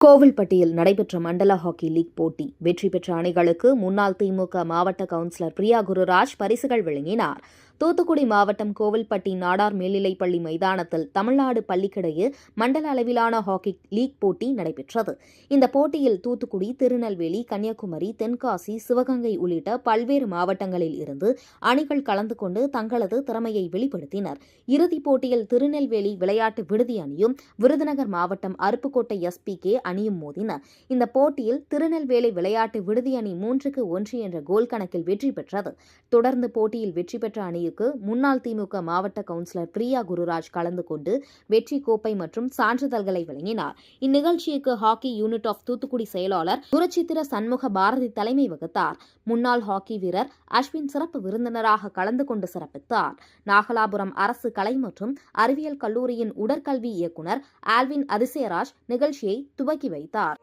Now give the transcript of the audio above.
கோவில்பட்டியில் நடைபெற்ற மண்டல ஹாக்கி லீக் போட்டி வெற்றி பெற்ற அணிகளுக்கு முன்னாள் திமுக மாவட்ட கவுன்சிலர் பிரியா குருராஜ் பரிசுகள் வழங்கினார். தூத்துக்குடி மாவட்டம் கோவில்பட்டி நாடார் மேல்நிலைப்பள்ளி மைதானத்தில் தமிழ்நாடு பள்ளிக்கிடையே மண்டல அளவிலான ஹாக்கி லீக் போட்டி நடைபெற்றது. இந்த போட்டியில் தூத்துக்குடி, திருநெல்வேலி, கன்னியாகுமரி, தென்காசி, சிவகங்கை உள்ளிட்ட பல்வேறு மாவட்டங்களில் இருந்து அணிகள் கலந்து கொண்டு தங்களது திறமையை வெளிப்படுத்தினர். இறுதிப் போட்டியில் திருநெல்வேலி விளையாட்டு விடுதி அணியும் விருதுநகர் மாவட்டம் அருப்புக்கோட்டை SPK அணியும் மோதின. இந்த போட்டியில் திருநெல்வேலி விளையாட்டு விடுதி அணி 3-1 என்ற கோல் கணக்கில் வெற்றி பெற்றது. தொடர்ந்து போட்டியில் வெற்றி பெற்ற அணிக்கு முன்னாள் திமுக மாவட்ட கவுன்சிலர் பிரியா குருராஜ் கலந்து கொண்டு வெற்றி கோப்பை மற்றும் சான்றிதழ்களை வழங்கினார். இந்நிகழ்ச்சிக்கு ஹாக்கி யூனிட் ஆஃப் தூத்துக்குடி செயலாளர் குருச்சித்திர சண்முக பாரதி தலைமை வகித்தார். முன்னாள் ஹாக்கி வீரர் அஸ்வின் சிறப்பு விருந்தினராக கலந்து கொண்டு சிறப்பித்தார். நாகலாபுரம் அரசு கலை மற்றும் அறிவியல் கல்லூரியின் உடற்கல்வி இயக்குநர் ஆல்வின் அதிசயராஜ் நிகழ்ச்சியை துவக்கி வைத்தார்.